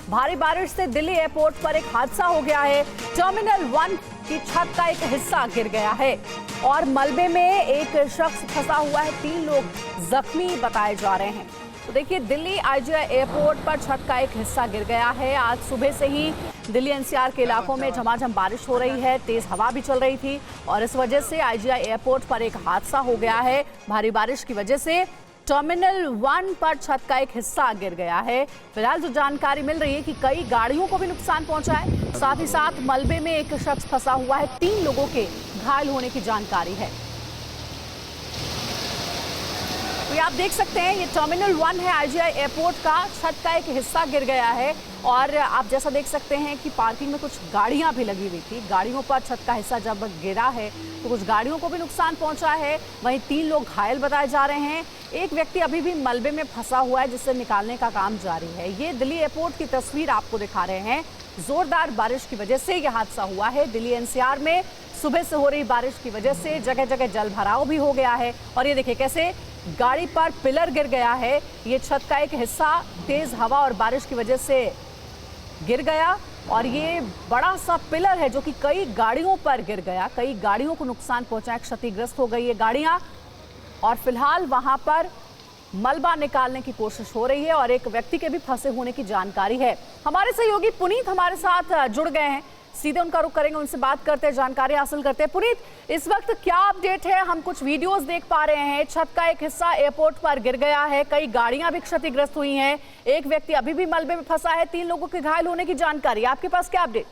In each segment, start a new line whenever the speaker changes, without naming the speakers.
भारी बारिश से दिल्ली एयरपोर्ट पर एक हादसा हो गया है। टर्मिनल 1 की छत का एक हिस्सा गिर गया है और मलबे में एक शख्स फंसा हुआ है। 3 लोग जख्मी बताए जा रहे हैं। तो देखिए, दिल्ली आईजीआई एयरपोर्ट पर छत का एक हिस्सा गिर गया है। आज सुबह से ही दिल्ली एनसीआर के इलाकों में झमाझम बारिश हो रही है, तेज हवा भी चल रही थी और इस वजह से आईजीआई एयरपोर्ट पर एक हादसा हो गया है। भारी बारिश की वजह से टर्मिनल 1 पर छत का एक हिस्सा गिर गया है। फिलहाल जो जानकारी मिल रही है कि कई गाड़ियों को भी नुकसान पहुंचा है, साथ ही साथ मलबे में एक शख्स फंसा हुआ है। 3 लोगों के घायल होने की जानकारी है। तो ये आप देख सकते हैं, ये टर्मिनल 1 है आईजीआई एयरपोर्ट का। छत का एक हिस्सा गिर गया है और आप जैसा देख सकते हैं कि पार्किंग में कुछ गाड़ियां भी लगी हुई थी। गाड़ियों पर छत का हिस्सा जब गिरा है तो कुछ गाड़ियों को भी नुकसान पहुंचा है। वहीं 3 लोग घायल बताए जा रहे हैं। एक व्यक्ति अभी भी मलबे में फंसा हुआ है, जिससे निकालने का काम जारी है। ये दिल्ली एयरपोर्ट की तस्वीर आपको दिखा रहे हैं। जोरदार बारिश की वजह से यह हादसा हुआ है। दिल्ली एनसीआर में सुबह से हो रही बारिश की वजह से जगह जगह जल भराव भी हो गया है और ये देखिए कैसे गाड़ी पर पिलर गिर गया है। ये छत का एक हिस्सा तेज हवा और बारिश की वजह से गिर गया और ये बड़ा सा पिलर है जो कि कई गाड़ियों पर गिर गया। कई गाड़ियों को नुकसान पहुंचा, क्षतिग्रस्त हो गई ये गाड़ियां और फिलहाल वहां पर मलबा निकालने की कोशिश हो रही है और एक व्यक्ति के भी फंसे होने की जानकारी है। हमारे सहयोगी पुनीत हमारे साथ जुड़ गए हैं, सीधे उनका रुख करेंगे, उनसे बात करते हैं, जानकारी हासिल करते हैं। पुनीत, इस वक्त क्या अपडेट है? हम कुछ वीडियोस देख पा रहे हैं, छत का एक हिस्सा एयरपोर्ट पर गिर गया है, कई गाड़ियां भी क्षतिग्रस्त हुई हैं, एक व्यक्ति अभी भी मलबे में फंसा है, 3 लोगों के घायल होने की जानकारी। आपके पास क्या अपडेट?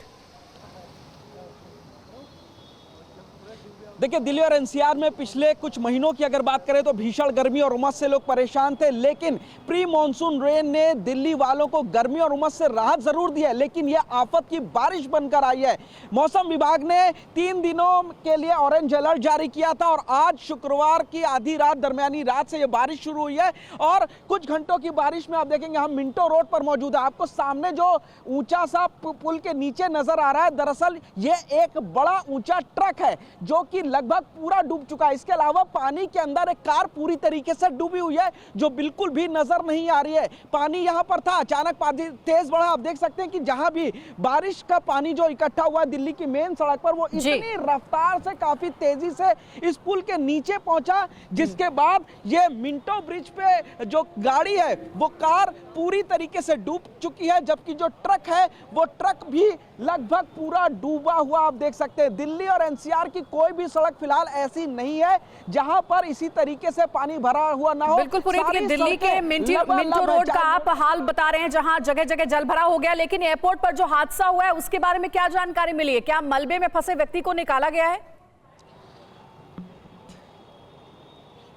देखिए, दिल्ली और एनसीआर में पिछले कुछ महीनों की अगर बात करें तो भीषण गर्मी और उमस से लोग परेशान थे, लेकिन प्री मॉनसून रेन ने दिल्ली वालों को गर्मी और उमस से राहत जरूर दी है, लेकिन यह आफत की बारिश बनकर आई है। मौसम विभाग ने 3 दिनों के लिए ऑरेंज अलर्ट जारी किया था और आज शुक्रवार की आधी रात, दरमियानी रात से यह बारिश शुरू हुई है और कुछ घंटों की बारिश में आप देखेंगे हम मिंटो रोड पर मौजूद है। आपको सामने जो ऊंचा सा पुल के नीचे नजर आ रहा है, दरअसल ये एक बड़ा ऊंचा ट्रक है जो कि लगभग पूरा डूब चुका है। इसके अलावा पानी के अंदर एक कार पूरी तरीके से डूबी हुई है जो बिल्कुल भी नजर नहीं आ रही है। पानी यहां पर था, अचानक पानी तेज बढ़ा। आप देख सकते हैं कि जहां भी बारिश का पानी जो इकट्ठा हुआ है दिल्ली की मेन सड़क पर, वो इतनी रफ्तार से काफी तेजी से इस पुल के नीचे पहुंचा, जिसके बाद ये मिंटो ब्रिज पे जो गाड़ी है वो कार पूरी तरीके से डूब चुकी है, जबकि जो ट्रक है वो ट्रक भी लगभग पूरा डूबा हुआ आप देख सकते हैं। दिल्ली और एनसीआर की कोई भी सड़क फिलहाल ऐसी नहीं है जहां पर इसी तरीके से पानी भरा हुआ ना हो।
बिल्कुल पुनीत, ये दिल्ली के मिंटो रोड का आप हाल बता रहे हैं जहां जगह जगह जल भरा हो गया, लेकिन एयरपोर्ट पर जो हादसा हुआ है उसके बारे में क्या जानकारी मिली है? क्या मलबे में फंसे व्यक्ति को निकाला गया है?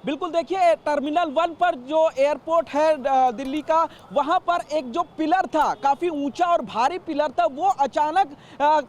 बिल्कुल, देखिए टर्मिनल 1 पर जो एयरपोर्ट है दिल्ली का, वहां पर एक जो पिलर था, काफी ऊंचा और भारी पिलर था, वो अचानक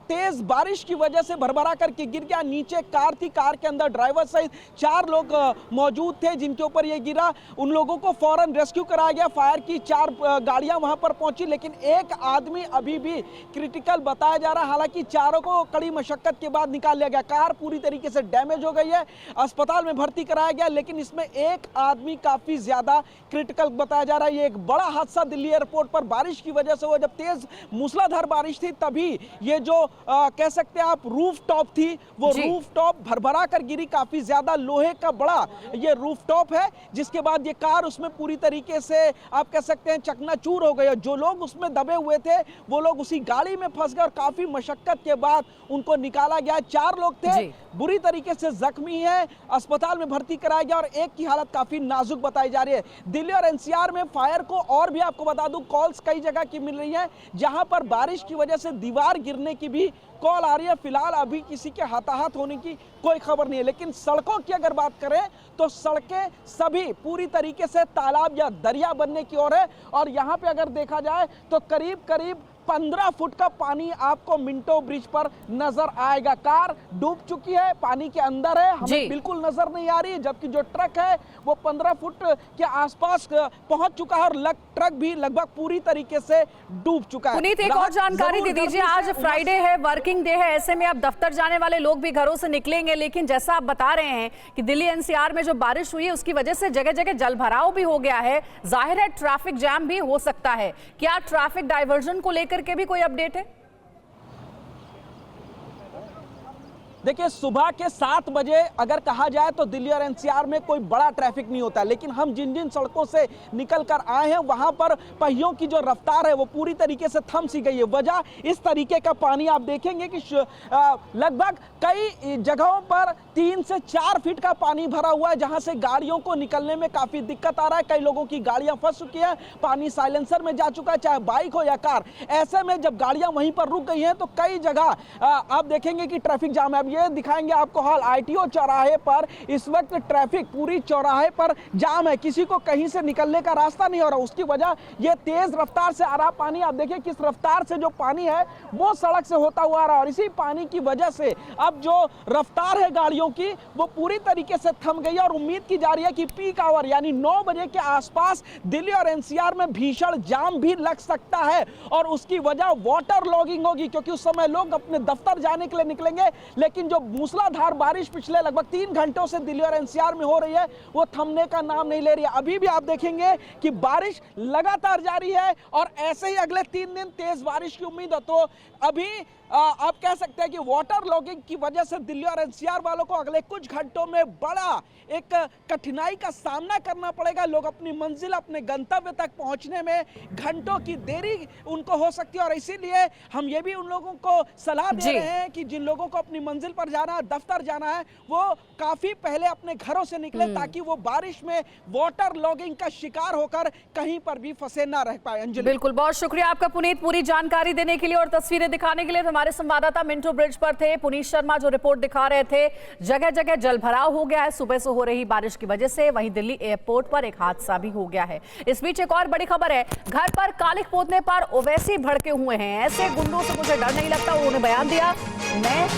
तेज बारिश की वजह से भरभरा करके गिर गया। नीचे कार थी, कार के अंदर ड्राइवर सहित 4 लोग मौजूद थे जिनके ऊपर ये गिरा। उन लोगों को फौरन रेस्क्यू कराया गया, फायर की 4 गाड़ियां वहां पर पहुंची, लेकिन एक आदमी अभी भी क्रिटिकल बताया जा रहा है। हालांकि चारों को कड़ी मशक्कत के बाद निकाल लिया गया। कार पूरी तरीके से डैमेज हो गई है, अस्पताल में भर्ती कराया गया, लेकिन इसमें एक आदमी काफी ज्यादा क्रिटिकल बताया जा रहा है। ये एक बड़ा हादसा दिल्ली एयरपोर्ट पर बारिश की वजह से हुआ। जब तेज मूसलाधार बारिश थी तभी ये जो कह सकते हैं आप रूफ टॉप थी, वो रूफ टॉप भरभरा कर गिरी। काफी ज्यादा लोहे का बड़ा ये रूफ टॉप है, जिसके बाद ये कार उसमें पूरी तरीके से आप कह सकते हैं चकनाचूर हो गई। जो लोग उसमें दबे हुए थे वो लोग उसी गाड़ी में फंस गए और काफी मशक्कत के बाद उनको निकाला गया। 4 लोग थे, बुरी तरीके से जख्मी है, अस्पताल में भर्ती कराया गया और एक की हालत काफी नाजुक बताई जा रही है। दिल्ली और एनसीआर में फायर को और भी आपको बता दूं, कॉल्स कई जगह की मिल रही है जहां पर बारिश की वजह से दीवार गिरने की भी कॉल आ रही है। फिलहाल अभी किसी के हताहत होने की कोई खबर नहीं है, लेकिन सड़कों की अगर बात करें तो सड़कें सभी पूरी तरीके से तालाब या दरिया बनने की ओर है और यहां पे अगर देखा जाए तो करीब करीब 15 फुट का पानी आपको मिंटो ब्रिज पर नजर आएगा। कार डूब चुकी है, पानी के अंदर है, हमें बिल्कुल नजर नहीं आ रही है, जबकि जो ट्रक है वो 15 फुट के आसपास पहुंच चुका है और ट्रक भी लगभग पूरी तरीके से डूब चुका है।
पुनीत, एक और जानकारी दे दीजिए। आज फ्राइडे है, वर्किंग डे है, ऐसे में अब दफ्तर जाने वाले लोग भी घरों से निकलेंगे, लेकिन जैसा आप बता रहे हैं कि दिल्ली एनसीआर में जो बारिश हुई है उसकी वजह से जगह जगह जलभराव भी हो गया है, जाहिर है ट्रैफिक जैम भी हो सकता है। क्या ट्रैफिक डाइवर्जन को लेकर के भी कोई अपडेट है?
देखिए, सुबह के 7 बजे अगर कहा जाए तो दिल्ली और एनसीआर में कोई बड़ा ट्रैफिक नहीं होता, लेकिन हम जिन जिन सड़कों से निकल कर आए हैं वहां पर पहियों की जो रफ्तार है वो पूरी तरीके से थम सी गई है। वजह इस तरीके का पानी आप देखेंगे कि लगभग कई जगहों पर 3 से 4 फीट का पानी भरा हुआ है, जहां से गाड़ियों को निकलने में काफी दिक्कत आ रहा है। कई लोगों की गाड़ियां फंस चुकी है, पानी साइलेंसर में जा चुका है, चाहे बाइक हो या कार। ऐसे में जब गाड़ियां वहीं पर रुक गई हैं तो कई जगह आप देखेंगे कि ट्रैफिक जाम है। ये दिखाएंगे आपको हाल आईटीओ चौराहे पर। इस वक्त ट्रैफिक पूरी चौराहे पर जाम है, किसी को कहीं से निकलने का रास्ता नहीं हो रहा। उसकी वजह ये तेज रफ्तार से आ रहा पानी, आप देखिए किस रफ्तार से जो पानी है वो सड़क से होता हुआ आ रहा है, और इसी पानी की वजह से अब जो रफ्तार है गाड़ियों की वो पूरी तरीके से थम गई है। और उम्मीद की जा रही है कि पीक आवर यानी 9 बजे के आसपास दिल्ली और एनसीआर में भीषण जाम भी लग सकता है, और उसकी वजह वाटर लॉगिंग होगी, क्योंकि उस समय लोग अपने दफ्तर जाने के लिए निकलेंगे। लेकिन जो मूसलाधार बारिश पिछले लगभग 3 घंटों से दिल्ली और एनसीआर में हो रही है वो थमने का नाम नहीं ले रही है। अभी भी आप देखेंगे कि बारिश लगातार जारी है और ऐसे ही अगले 3 दिन तेज बारिश की उम्मीद है। तो अभी आप कह सकते हैं कि वाटर लॉगिंग की वजह से दिल्ली और एनसीआर वालों को अगले कुछ घंटों में बड़ा एक कठिनाई का सामना करना पड़ेगा। लोग अपनी मंजिल, अपने गंतव्य तक पहुंचने में घंटों की देरी उनको हो सकती है, और इसीलिए हम ये भी उन लोगों को सलाह दे रहे हैं कि जिन लोगों को अपनी मंजिल पर जाना है, दफ्तर जाना है, वो काफी पहले अपने घरों से निकले, ताकि वो बारिश में वाटर लॉगिंग का शिकार होकर कहीं पर भी फंसे ना रह पाए। अंजलि,
बिल्कुल, बहुत शुक्रिया आपका पुनीत, पूरी जानकारी देने के लिए और तस्वीरें दिखाने के लिए। हमारे संवाददाता मिंटो ब्रिज पर थे पुनीत शर्मा, जो रिपोर्ट दिखा रहे थे। जगह जगह जलभराव हो गया है सुबह से हो रही बारिश की वजह से। वहीं दिल्ली एयरपोर्ट पर एक हादसा भी हो गया है। इस बीच एक और बड़ी खबर है, घर पर कालिख पोतने पर ओवैसी भड़के हुए हैं। ऐसे गुंडों से मुझे डर नहीं लगता, उन्होंने बयान दिया, मैं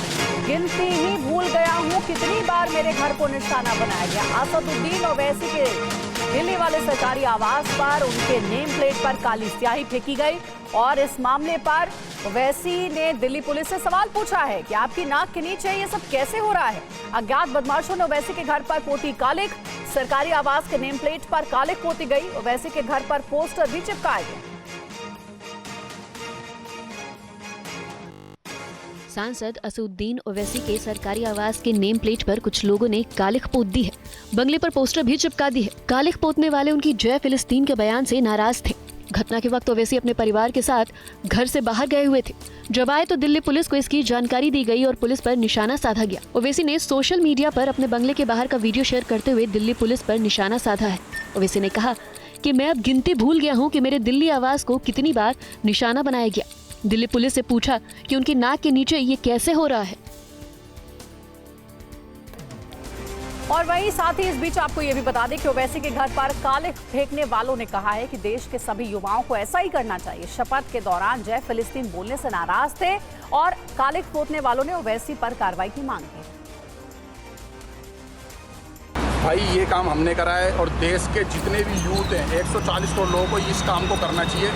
गिनती ही भूल गया हूं कितनी बार मेरे घर को निशाना बनाया गया। असदुद्दीन ओवैसी के दिल्ली वाले सरकारी आवास पर उनके नेम प्लेट पर काली स्याही फेंकी गई, और इस मामले पर ओवैसी ने दिल्ली पुलिस से सवाल पूछा है कि आपकी नाक के नीचे ये सब कैसे हो रहा है। अज्ञात बदमाशों ने ओवैसी के घर पर पोती कालिख, सरकारी आवास के नेम प्लेट पर कालिख पोती गई। ओवैसी के घर पर पोस्टर भी चिपकाए गए।
सांसद असदुद्दीन ओवैसी के सरकारी आवास के नेम प्लेट पर कुछ लोगों ने कालिख पोत दी है। बंगले पर पोस्टर भी चिपका दी है। कालिख पोतने वाले उनकी जय फिलिस्तीन के बयान से नाराज थे। घटना के वक्त ओवैसी अपने परिवार के साथ घर से बाहर गए हुए थे। जब आए तो दिल्ली पुलिस को इसकी जानकारी दी गई और पुलिस पर निशाना साधा गया। ओवैसी ने सोशल मीडिया पर अपने बंगले के बाहर का वीडियो शेयर करते हुए दिल्ली पुलिस पर निशाना साधा है। ओवैसी ने कहा कि मैं अब गिनती भूल गया हूँ कि मेरे दिल्ली आवास को कितनी बार निशाना बनाया गया। दिल्ली पुलिस से पूछा कि उनकी नाक के नीचे ये कैसे हो रहा है।
और वहीं साथ ही इस बीच आपको ये भी बता दें कि ओवैसी के घर पर कालिख फेंकने वालों ने कहा है कि देश के सभी युवाओं को ऐसा ही करना चाहिए। शपथ के दौरान जय फिलिस्तीन बोलने से नाराज थे और कालिख पोतने वालों ने ओवैसी पर कार्रवाई की मांग की।
भाई ये काम हमने करा है, और देश के जितने भी यूथ हैं 140 करोड़ लोगों को इस काम को करना चाहिए।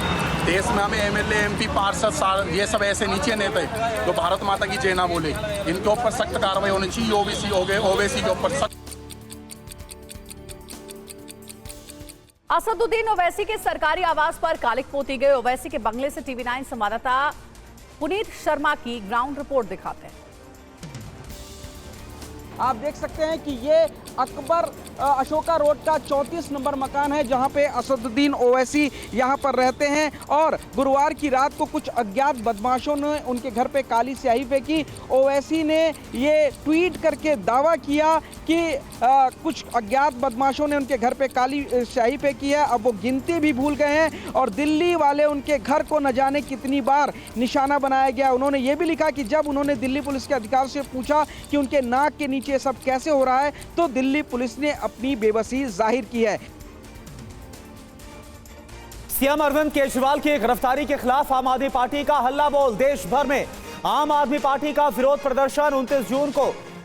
देश में हमें एमएलए, एमपी, पार्षद ये सब ऐसे नीचे नेता है जो भारत माता की जय ना बोले, इनके ऊपर सख्त कार्रवाई होनी चाहिए। ओबीसी हो गए, ओवैसी के ऊपर सख्त।
असदुद्दीन ओवैसी के सरकारी आवास पर कालिख पोती गई। ओवैसी के बंगले से टीवी9 संवाददाता पुनीत शर्मा की ग्राउंड रिपोर्ट दिखाते हैं।
आप देख सकते हैं कि ये अकबर अशोका रोड का 34 नंबर मकान है, जहां पे असदुद्दीन ओवैसी यहां पर रहते हैं। और गुरुवार की रात को कुछ अज्ञात बदमाशों ने उनके घर पे काली स्याही फेंकी। ओवैसी ने ये ट्वीट करके दावा किया कि कुछ अज्ञात बदमाशों ने उनके घर पे काली स्याही फेंकी है। अब वो गिनती भी भूल गए हैं, और दिल्ली वाले उनके घर को न जाने कितनी बार निशाना बनाया गया। उन्होंने ये भी लिखा कि जब उन्होंने दिल्ली पुलिस के अधिकारियों से पूछा कि उनके नाक के नीचे सब कैसे हो रहा है, तो दिल्ली पुलिस ने अपनी बेबसी जाहिर की है।
सीएम अरविंद केजरीवाल की गिरफ्तारी के खिलाफ आम आदमी पार्टी का हल्ला बोल। देश भर में आम आदमी पार्टी का विरोध प्रदर्शन। 29 जून को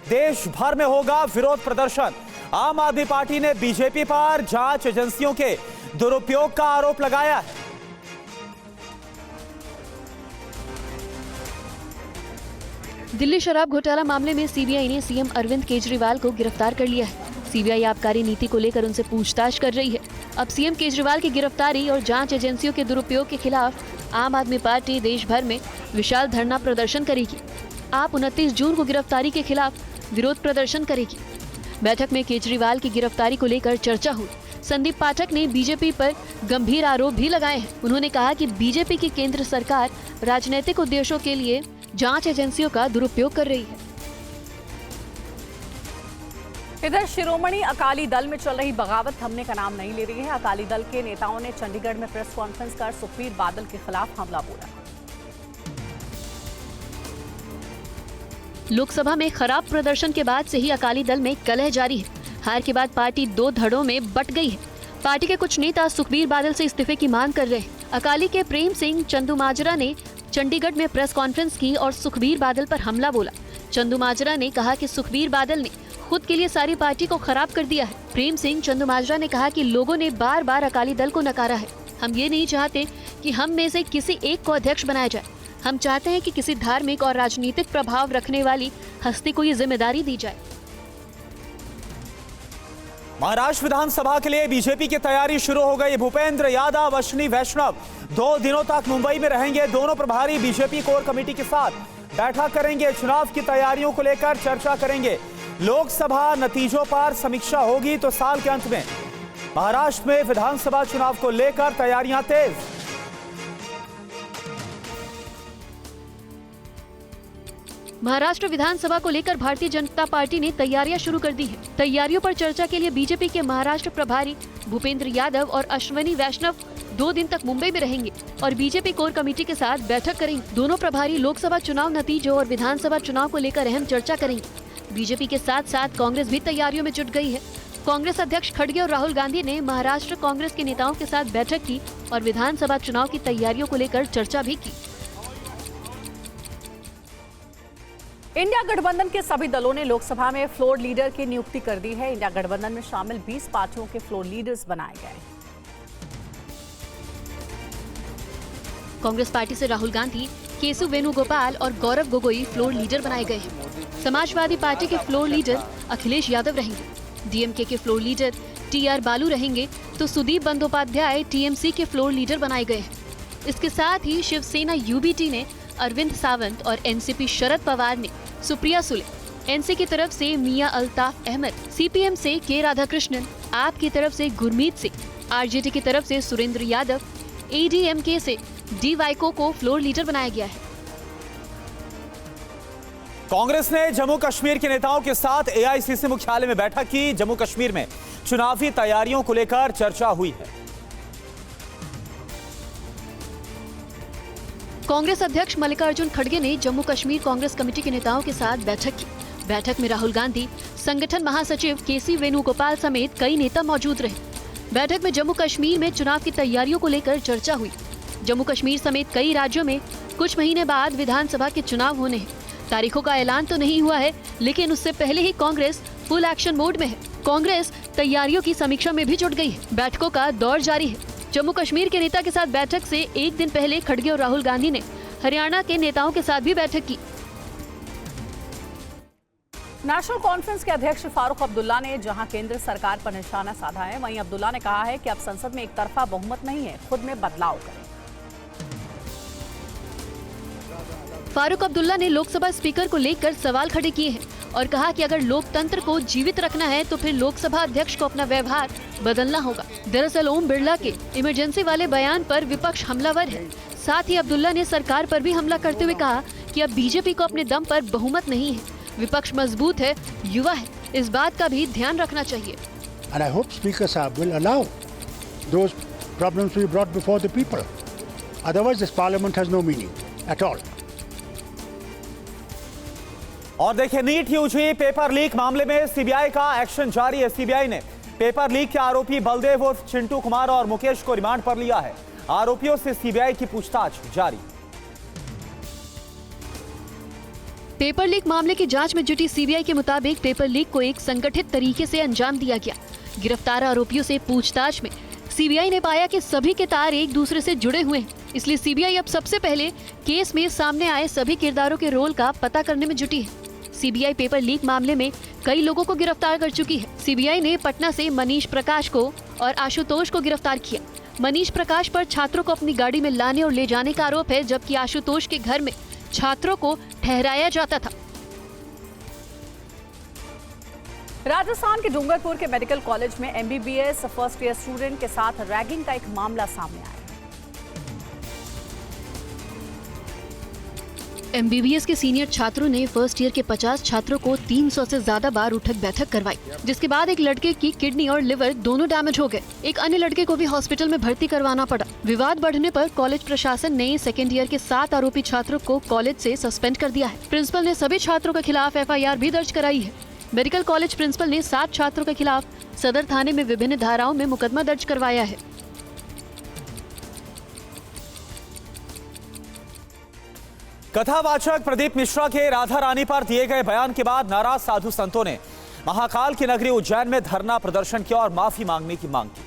देश भर में होगा विरोध प्रदर्शन। आम आदमी पार्टी ने बीजेपी पर जांच एजेंसियों के दुरुपयोग का आरोप लगाया है।
दिल्ली शराब घोटाला मामले में सीबीआई ने सीएम अरविंद केजरीवाल को गिरफ्तार कर लिया है। सीबीआई आबकारी नीति को लेकर उनसे पूछताछ कर रही है। अब सीएम केजरीवाल की गिरफ्तारी और जांच एजेंसियों के दुरुपयोग के खिलाफ आम आदमी पार्टी देश भर में विशाल धरना प्रदर्शन करेगी। आप 29 जून को गिरफ्तारी के खिलाफ विरोध प्रदर्शन करेगी। बैठक में केजरीवाल की गिरफ्तारी को लेकर चर्चा हुई। संदीप पाठक ने बीजेपी पर गंभीर आरोप भी लगाए हैं। उन्होंने कहा कि बीजेपी की केंद्र सरकार राजनीतिक उद्देश्यों के लिए जांच एजेंसियों का दुरुपयोग कर रही है।
इधर शिरोमणि अकाली दल में चल रही बगावत थमने का नाम नहीं ले रही है। अकाली दल के नेताओं ने चंडीगढ़ में प्रेस कॉन्फ्रेंस कर सुखबीर बादल के खिलाफ हमला बोला।
लोकसभा में खराब प्रदर्शन के बाद से ही अकाली दल में कलह जारी है। हार के बाद पार्टी 2 धड़ों में बंट गई है। पार्टी के कुछ नेता सुखबीर बादल से इस्तीफे की मांग कर रहे हैं। अकाली के प्रेम सिंह चंदूमाजरा ने चंडीगढ़ में प्रेस कॉन्फ्रेंस की और सुखबीर बादल पर हमला बोला। चंदूमाजरा ने कहा कि सुखबीर बादल ने खुद के लिए सारी पार्टी को खराब कर दिया है। प्रेम सिंह चंदूमाजरा ने कहा कि लोगों ने बार बार अकाली दल को नकारा है। हम ये नहीं चाहते कि हम में से किसी एक को अध्यक्ष बनाया जाए। हम चाहते हैं कि किसी धार्मिक और राजनीतिक प्रभाव रखने वाली हस्ती को ये जिम्मेदारी दी जाए।
महाराष्ट्र विधानसभा के लिए बीजेपी की तैयारी शुरू हो गई। भूपेंद्र यादव, अश्विनी वैष्णव 2 दिनों तक मुंबई में रहेंगे। दोनों प्रभारी बीजेपी कोर कमेटी के साथ बैठक करेंगे। चुनाव की तैयारियों को लेकर चर्चा करेंगे। लोकसभा नतीजों पर समीक्षा होगी तो साल के अंत में महाराष्ट्र में विधानसभा चुनाव को लेकर तैयारियां तेज।
महाराष्ट्र विधानसभा को लेकर भारतीय जनता पार्टी ने तैयारियां शुरू कर दी है। तैयारियों पर चर्चा के लिए बीजेपी के महाराष्ट्र प्रभारी भूपेंद्र यादव और अश्विनी वैष्णव 2 दिन तक मुंबई में रहेंगे और बीजेपी कोर कमेटी के साथ बैठक करेंगे। दोनों प्रभारी लोकसभा चुनाव नतीजों और विधानसभा चुनाव को लेकर अहम चर्चा करेंगे। बीजेपी के साथ साथ कांग्रेस भी तैयारियों में जुट गई है। कांग्रेस अध्यक्ष खड़गे और राहुल गांधी ने महाराष्ट्र कांग्रेस के नेताओं के साथ बैठक की और विधानसभा चुनाव की तैयारियों को लेकर चर्चा भी की।
इंडिया गठबंधन के सभी दलों ने लोकसभा में फ्लोर लीडर की नियुक्ति कर दी है। इंडिया गठबंधन में शामिल 20 पार्टियों के फ्लोर लीडर्स बनाए गए हैं।
कांग्रेस पार्टी से राहुल गांधी, केसु वेणुगोपाल और गौरव गोगोई फ्लोर लीडर बनाए गए हैं। समाजवादी पार्टी के फ्लोर लीडर अखिलेश यादव रहेंगे। डीएमके के फ्लोर लीडर टीआर बालू रहेंगे तो सुदीप बंदोपाध्याय टीएमसी के फ्लोर लीडर बनाए गए हैं। इसके साथ ही शिवसेना यूबीटी ने अरविंद सावंत और एनसीपी शरद पवार ने सुप्रिया सुले, एनसी की तरफ से मियां अल्ताफ अहमद, सीपीएम से के राधाकृष्णन, आप की तरफ से गुरमीत सिंह, आरजेडी की तरफ से सुरेंद्र यादव, एडीएमके से डी वाइको को फ्लोर लीडर बनाया गया है।
कांग्रेस ने जम्मू कश्मीर के नेताओं के साथ एआईसीसी मुख्यालय में बैठक की। जम्मू कश्मीर में चुनावी तैयारियों को लेकर चर्चा हुई है।
कांग्रेस अध्यक्ष मल्लिकार्जुन खड़गे ने जम्मू कश्मीर कांग्रेस कमेटी के नेताओं के साथ बैठक की। बैठक में राहुल गांधी, संगठन महासचिव केसी वेणुगोपाल समेत कई नेता मौजूद रहे। बैठक में जम्मू कश्मीर में चुनाव की तैयारियों को लेकर चर्चा हुई। जम्मू कश्मीर समेत कई राज्यों में कुछ महीने बाद विधानसभा के चुनाव होने हैं। तारीखों का ऐलान तो नहीं हुआ है, लेकिन उससे पहले ही कांग्रेस फुल एक्शन मोड में है। कांग्रेस तैयारियों की समीक्षा में भी जुट गई है। बैठकों का दौर जारी है। जम्मू कश्मीर के नेता के साथ बैठक से एक दिन पहले खड़गे और राहुल गांधी ने हरियाणा के नेताओं के साथ भी बैठक की।
नेशनल कॉन्फ्रेंस के अध्यक्ष फारूक अब्दुल्ला ने जहां केंद्र सरकार पर निशाना साधा है, वहीं अब्दुल्ला ने कहा है कि अब संसद में एक तरफा बहुमत नहीं है, खुद में बदलाव करें।
फारूक अब्दुल्ला ने लोकसभा स्पीकर को लेकर सवाल खड़े किए हैं और कहा कि अगर लोकतंत्र को जीवित रखना है तो फिर लोकसभा अध्यक्ष को अपना व्यवहार बदलना होगा। दरअसल ओम बिरला के इमरजेंसी वाले बयान पर विपक्ष हमलावर है। साथ ही अब्दुल्ला ने सरकार पर भी हमला करते हुए कहा कि अब बीजेपी को अपने दम पर बहुमत नहीं है, विपक्ष मजबूत है, युवा है, इस बात का भी ध्यान रखना चाहिए।
And I hope Speaker Sahab will allow those problems to be brought before the people. Otherwise, this Parliament has no meaning at all.
और देखिए, नीट यूजी पेपर लीक मामले में सीबीआई का एक्शन जारी है। सीबीआई ने पेपर लीक के आरोपी बलदेव उर्फ चिंटू कुमार और मुकेश को रिमांड पर लिया है। आरोपियों से सीबीआई की पूछताछ जारी।
पेपर लीक मामले की जांच में जुटी सीबीआई के मुताबिक पेपर लीक को एक संगठित तरीके से अंजाम दिया गया। गिरफ्तार आरोपियों से पूछताछ में सीबीआई ने पाया कि सभी के तार एक दूसरे से जुड़े हुए हैं। इसलिए सीबीआई अब सबसे पहले केस में सामने आए सभी किरदारों के रोल का पता करने में जुटी है। सीबीआई पेपर लीक मामले में कई लोगों को गिरफ्तार कर चुकी है। सीबीआई ने पटना से मनीष प्रकाश को और आशुतोष को गिरफ्तार किया। मनीष प्रकाश पर छात्रों को अपनी गाड़ी में लाने और ले जाने का आरोप है, जबकि आशुतोष के घर में छात्रों को ठहराया जाता था।
राजस्थान के डूंगरपुर के मेडिकल कॉलेज में एमबीबीएस फर्स्ट ईयर स्टूडेंट के साथ रैगिंग का एक मामला सामने आया।
एमबीबीएस के सीनियर छात्रों ने फर्स्ट ईयर के 50 छात्रों को 300 से ज्यादा बार उठक बैठक करवाई, जिसके बाद एक लड़के की किडनी और लिवर दोनों डैमेज हो गए। एक अन्य लड़के को भी हॉस्पिटल में भर्ती करवाना पड़ा। विवाद बढ़ने पर कॉलेज प्रशासन ने सेकेंड ईयर के 7 आरोपी छात्रों को कॉलेज से सस्पेंड कर दिया है। प्रिंसिपल ने सभी छात्रों के खिलाफ FIR भी दर्ज कराई है। मेडिकल कॉलेज प्रिंसिपल ने 7 छात्रों के खिलाफ सदर थाने में विभिन्न धाराओं में मुकदमा दर्ज करवाया है।
कथावाचक प्रदीप मिश्रा के राधा रानी पर दिए गए बयान के बाद नाराज साधु संतों ने महाकाल की नगरी उज्जैन में धरना प्रदर्शन किया और माफी मांगने की मांग की।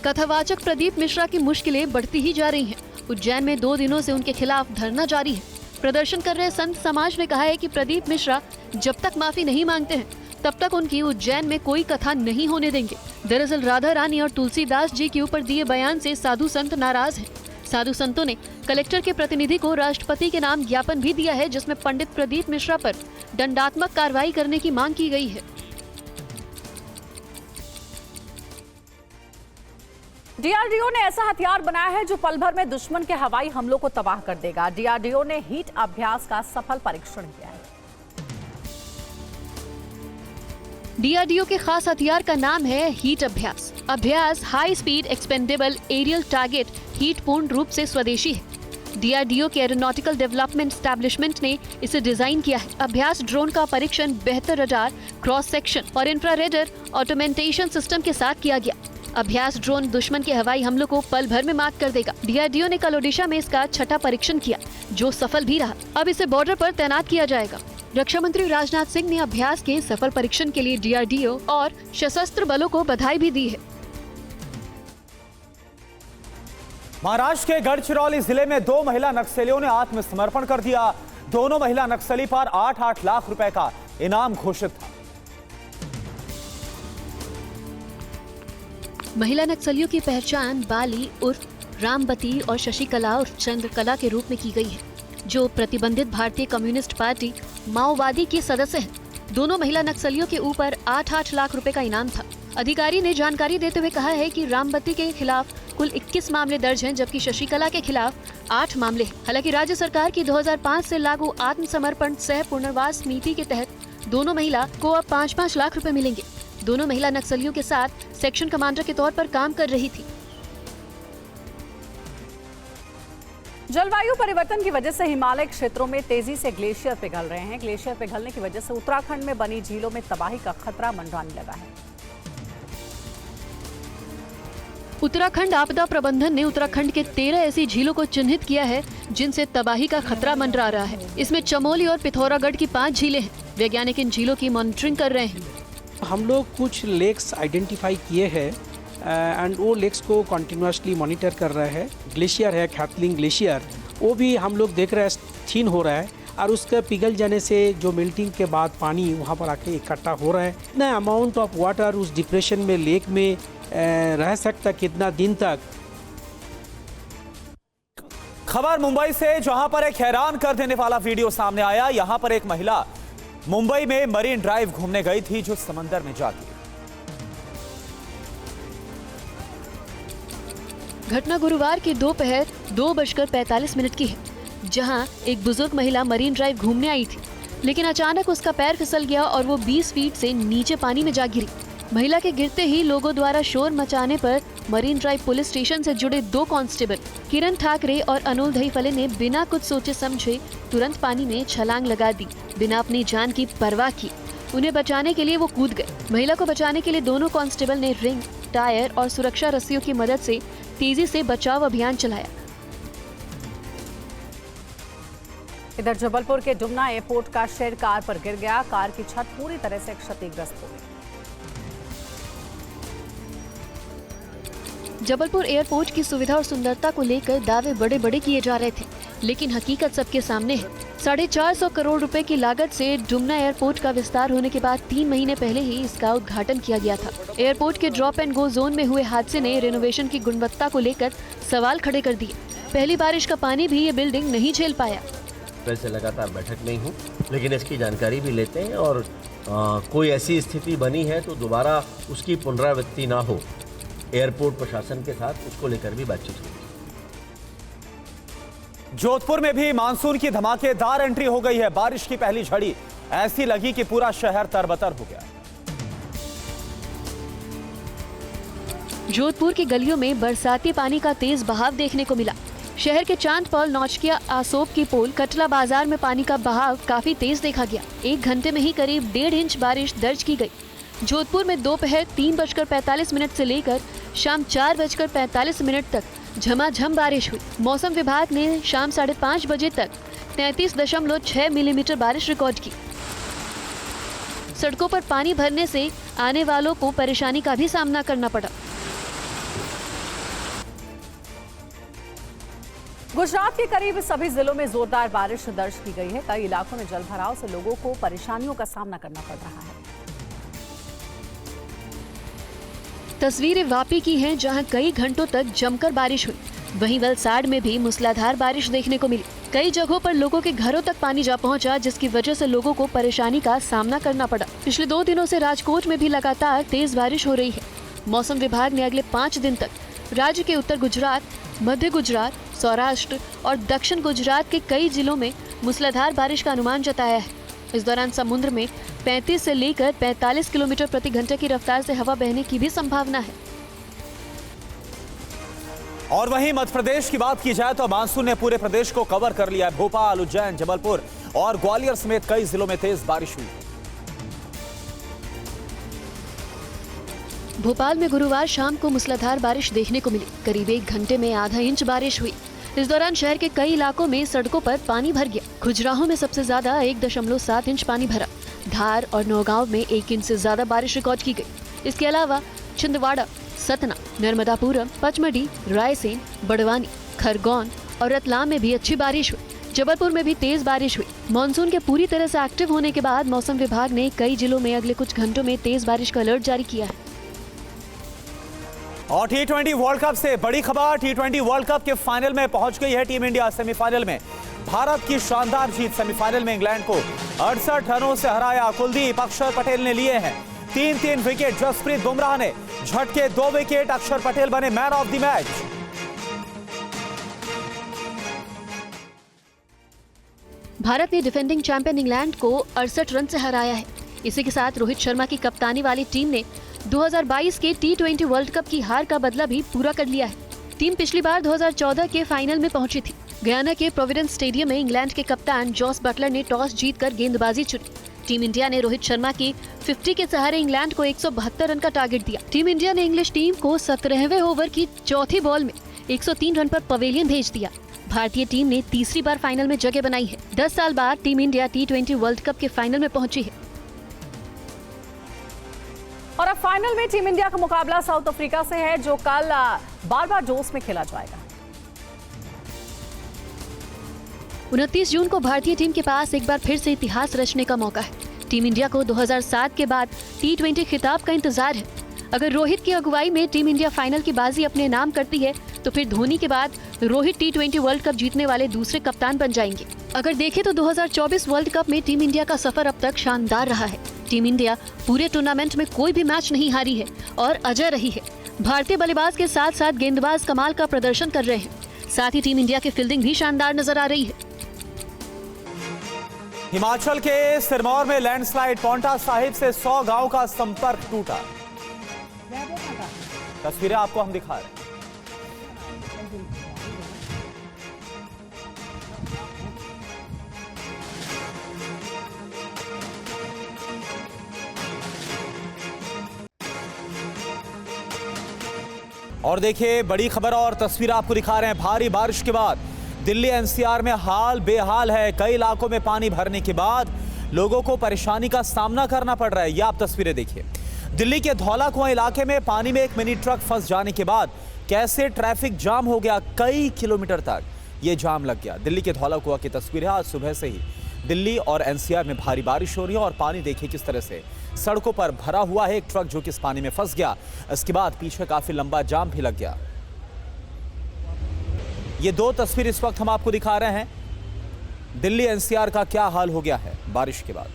कथावाचक प्रदीप मिश्रा की मुश्किलें बढ़ती ही जा रही हैं। उज्जैन में 2 दिनों से उनके खिलाफ धरना जारी है। प्रदर्शन कर रहे संत समाज ने कहा है कि प्रदीप मिश्रा जब तक माफी नहीं मांगते हैं तब तक उनकी उज्जैन में कोई कथा नहीं होने देंगे। दरअसल राधा रानी और तुलसीदास जी के ऊपर दिए बयान से साधु संत नाराज हैं। साधु संतों ने कलेक्टर के प्रतिनिधि को राष्ट्रपति के नाम ज्ञापन भी दिया है, जिसमें पंडित प्रदीप मिश्रा पर दंडात्मक कार्रवाई करने की मांग की गई है।
डीआरडीओ ने ऐसा हथियार बनाया है जो पल भर में दुश्मन के हवाई हमलों को तबाह कर देगा। डीआरडीओ ने हीट अभ्यास का सफल परीक्षण किया है।
डीआरडीओ के खास हथियार का नाम है हीट अभ्यास। अभ्यास high speed expendable aerial target HEAT पूर्ण रूप से स्वदेशी है। डीआरडीओ के एरोनॉटिकल डेवलपमेंट एस्टैब्लिशमेंट ने इसे डिजाइन किया है। अभ्यास ड्रोन का परीक्षण बेहतर रडार, क्रॉस सेक्शन और इंफ्रारेडर ऑटोमेंटेशन सिस्टम के साथ किया गया। अभ्यास ड्रोन दुश्मन के हवाई हमलों को पल भर में मात कर देगा। डीआरडीओ ने कल ओडिशा में इसका 6ठा परीक्षण किया, जो सफल भी रहा। अब इसे बॉर्डर पर तैनात किया जाएगा। रक्षा मंत्री राजनाथ सिंह ने अभ्यास के सफल परीक्षण के लिए डीआरडीओ और सशस्त्र बलों को बधाई भी दी है।
महाराष्ट्र के गढ़चिरौली जिले में 2 महिला नक्सलियों ने आत्मसमर्पण कर दिया। दोनों महिला नक्सली पर 8-8 लाख रुपए का इनाम घोषित था।
महिला नक्सलियों की पहचान बाली उर्फ रामबती और शशिकला उर्फ चंद्रकला के रूप में की गई है, जो प्रतिबंधित भारतीय कम्युनिस्ट पार्टी माओवादी की सदस्य हैं। दोनों महिला नक्सलियों के ऊपर 8-8 लाख रुपए का इनाम था। अधिकारी ने जानकारी देते हुए कहा है कि रामबती के खिलाफ कुल 21 मामले दर्ज हैं, जबकि शशिकला के खिलाफ 8 मामले हैं। हालांकि राज्य सरकार की 2005 से लागू आत्मसमर्पण सह पुनर्वास नीति के तहत दोनों महिला को अब 5-5 लाख रुपए मिलेंगे। दोनों महिला नक्सलियों के साथ सेक्शन कमांडर के तौर पर काम कर रही थी।
जलवायु परिवर्तन की वजह से हिमालय क्षेत्रों में तेजी से ग्लेशियर पिघल रहे हैं। ग्लेशियर पिघलने की वजह से उत्तराखंड में बनी झीलों में तबाही का खतरा मंडराने लगा है।
उत्तराखंड आपदा प्रबंधन ने उत्तराखंड के 13 ऐसी झीलों को चिन्हित किया है जिनसे तबाही का खतरा मंडरा रहा है। इसमें चमोली और पिथौरागढ़ की 5 झीलें हैं। वैज्ञानिक इन झीलों की मॉनिटरिंग कर रहे हैं।
हम लोग कुछ लेक्स आइडेंटिफाई किए हैं एंड वो लेक्स को कंटिन्यूसली मॉनिटर कर रहे हैं। ग्लेशियर है खैथलिंग ग्लेशियर, वो भी हम लोग देख रहे हैं थीन हो रहा है और उसका पिघल जाने से जो मेल्टिंग के बाद पानी वहाँ पर आके इकट्ठा हो रहा है। इतना अमाउंट ऑफ वाटर उस डिप्रेशन में लेक में रह सकता कितना दिन तक।
खबर मुंबई से, जहां पर एक हैरान कर देने वाला वीडियो सामने आया। यहां पर एक महिला मुंबई में मरीन ड्राइव घूमने गई थी जो समंदर में जा गिरी।
घटना गुरुवार की दोपहर 2:45 की है, जहां एक बुजुर्ग महिला मरीन ड्राइव घूमने आई थी, लेकिन अचानक उसका पैर फिसल गया और वो 20 फीट से नीचे पानी में जा गिरी। महिला के गिरते ही लोगों द्वारा शोर मचाने पर मरीन ड्राइव पुलिस स्टेशन से जुड़े 2 कांस्टेबल किरण ठाकरे और अनुल दहीफले ने बिना कुछ सोचे समझे तुरंत पानी में छलांग लगा दी। बिना अपनी जान की परवाह की उन्हें बचाने के लिए वो कूद गए। महिला को बचाने के लिए दोनों कांस्टेबल ने रिंग, टायर और सुरक्षा रस्सियों की मदद से तेजी से बचाव अभियान चलाया।
इधर जबलपुर के डुमना एयरपोर्ट का शेड कार पर गिर गया। कार की छत पूरी तरह से क्षतिग्रस्त हो गई।
जबलपुर एयरपोर्ट की सुविधा और सुंदरता को लेकर दावे बड़े बड़े किए जा रहे थे, लेकिन हकीकत सबके सामने है। 450 करोड़ रुपए की लागत से डुमना एयरपोर्ट का विस्तार होने के बाद 3 महीने पहले ही इसका उद्घाटन किया गया था। एयरपोर्ट के ड्रॉप एंड गो जोन में हुए हादसे ने रेनोवेशन की गुणवत्ता को लेकर सवाल खड़े कर दिए। पहली बारिश का पानी भी ये बिल्डिंग नहीं झेल पाया।
वैसे लगातार बैठक में ही हूँ, लेकिन इसकी जानकारी भी लेते हैं और कोई ऐसी स्थिति बनी है तो दोबारा उसकी पुनरावृत्ति ना हो, एयरपोर्ट प्रशासन के साथ उसको लेकर भी बातचीत हुई।
जोधपुर में भी मानसून की धमाकेदार एंट्री हो गई है। बारिश की पहली झड़ी ऐसी लगी कि पूरा शहर तरबतर हो गया।
जोधपुर की गलियों में बरसाती पानी का तेज बहाव देखने को मिला। शहर के चांदपौल, नौचकिया, आसोप की पोल, कटला बाजार में पानी का बहाव काफी तेज देखा गया। 1 घंटे में ही करीब 1.5 इंच बारिश दर्ज की गई। जोधपुर में दोपहर 3:45 से लेकर शाम 4:45 तक झमाझम बारिश हुई। मौसम विभाग ने शाम 5:30 बजे तक 33.6 मिलीमीटर बारिश रिकॉर्ड की। सड़कों पर पानी भरने से आने वालों को परेशानी का भी सामना करना पड़ा।
गुजरात के करीब सभी जिलों में जोरदार बारिश दर्ज की गई है। कई इलाकों में जलभराव से लोगों को परेशानियों का सामना करना पड़ रहा है।
तस्वीरें वापी की हैं, जहां कई घंटों तक जमकर बारिश हुई। वहीं वलसाड़ में भी मूसलाधार बारिश देखने को मिली। कई जगहों पर लोगों के घरों तक पानी जा पहुंचा, जिसकी वजह से लोगों को परेशानी का सामना करना पड़ा। पिछले 2 दिनों से राजकोट में भी लगातार तेज बारिश हो रही है। मौसम विभाग ने अगले 5 दिन तक राज्य के उत्तर गुजरात, मध्य गुजरात, सौराष्ट्र और दक्षिण गुजरात के कई जिलों में मूसलाधार बारिश का अनुमान जताया है। इस दौरान समुद्र में 35 से लेकर 45 किलोमीटर प्रति घंटे की रफ्तार से हवा बहने की भी संभावना है।
और वहीं मध्य प्रदेश की बात की जाए तो मानसून ने पूरे प्रदेश को कवर कर लिया है। भोपाल, उज्जैन, जबलपुर और ग्वालियर समेत कई जिलों में तेज बारिश हुई।
भोपाल में गुरुवार शाम को मूसलाधार बारिश देखने को मिली। करीब 1 घंटे में ½ इंच बारिश हुई। इस दौरान शहर के कई इलाकों में सड़कों पर पानी भर गया। खुजराहो में सबसे ज्यादा 1.7 इंच पानी भरा। धार और नौगांव में 1 इंच से ज्यादा बारिश रिकॉर्ड की गई। इसके अलावा छिंदवाड़ा, सतना, नर्मदापुरम, पचमढ़ी, रायसेन, बड़वानी, खरगोन और रतलाम में भी अच्छी बारिश हुई। जबलपुर में भी तेज बारिश हुई। मानसून के पूरी तरह से एक्टिव होने के बाद मौसम विभाग ने कई जिलों में अगले कुछ घंटों में तेज बारिश का अलर्ट जारी किया है।
और T20 वर्ल्ड कप से बड़ी खबर। T20 वर्ल्ड कप के फाइनल में पहुंच गई है टीम इंडिया। सेमीफाइनल में भारत की शानदार जीत। सेमीफाइनल में इंग्लैंड को 68 रनों से हराया। कुलदीप, अक्षर पटेल ने लिए हैं 3-3 विकेट। जसप्रीत बुमराह ने झटके 2 विकेट। अक्षर पटेल बने man of the match.
Bharat ने डिफेंडिंग चैंपियन इंग्लैंड को 68 रन से हराया है। इसी के साथ रोहित शर्मा की कप्तानी वाली टीम ने 2022 के T20 वर्ल्ड कप की हार का बदला भी पूरा कर लिया है। टीम पिछली बार 2014 के फाइनल में पहुंची थी। गयाना के प्रोविडेंस स्टेडियम में इंग्लैंड के कप्तान जॉस बटलर ने टॉस जीतकर गेंदबाजी चुनी। टीम इंडिया ने रोहित शर्मा की 50 के सहारे इंग्लैंड को 172 रन का टारगेट दिया। टीम इंडिया ने इंग्लिश टीम को 17वें ओवर की चौथी बॉल में 103 रन पर पवेलियन भेज दिया। भारतीय टीम ने तीसरी बार फाइनल में जगह बनाई है। 10 साल बाद team India T20 world cup के फाइनल में पहुंची है।
और अब फाइनल में टीम इंडिया का मुकाबला साउथ अफ्रीका से है, जो कल बारबाडोस में खेला जाएगा।
29 जून को भारतीय टीम के पास एक बार फिर से इतिहास रचने का मौका है। टीम इंडिया को 2007 के बाद T20 खिताब का इंतजार है। अगर रोहित की अगुवाई में टीम इंडिया फाइनल की बाजी अपने नाम करती है तो फिर धोनी के बाद रोहित T20 वर्ल्ड कप जीतने वाले दूसरे कप्तान बन जाएंगे। अगर देखें तो 2024 वर्ल्ड कप में टीम इंडिया का सफर अब तक शानदार रहा है। टीम इंडिया पूरे टूर्नामेंट में कोई भी मैच नहीं हारी है और अजय रही है। भारतीय बल्लेबाज के साथ साथ गेंदबाज कमाल का प्रदर्शन कर रहे हैं। साथ ही टीम इंडिया की फील्डिंग भी शानदार नजर आ रही है।
हिमाचल के सिरमौर में लैंडस्लाइड। पांवटा साहिब से 100 गांव का संपर्क टूटा। तस्वीरें आपको हम दिखा रहे हैं। और देखिए बड़ी खबर और तस्वीर आपको दिखा रहे हैं। भारी बारिश के बाद दिल्ली एनसीआर में हाल बेहाल है। कई इलाकों में पानी भरने के बाद लोगों को परेशानी का सामना करना पड़ रहा है। ये आप तस्वीरें देखिए। दिल्ली के धौला कुआं इलाके में पानी में एक मिनी ट्रक फंस जाने के बाद कैसे ट्रैफिक जाम हो गया। कई किलोमीटर तक ये जाम लग गया। दिल्ली के धौला कुआं की तस्वीरें। आज सुबह से ही दिल्ली और एनसीआर में भारी बारिश हो रही है और पानी देखिए किस तरह से सड़कों पर भरा हुआ है। एक ट्रक जो कि इस पानी में फंस गया, इसके बाद पीछे काफी लंबा जाम भी लग गया। ये दो तस्वीर इस वक्त हम आपको दिखा रहे हैं। दिल्ली एनसीआर का क्या हाल हो गया है बारिश के बाद।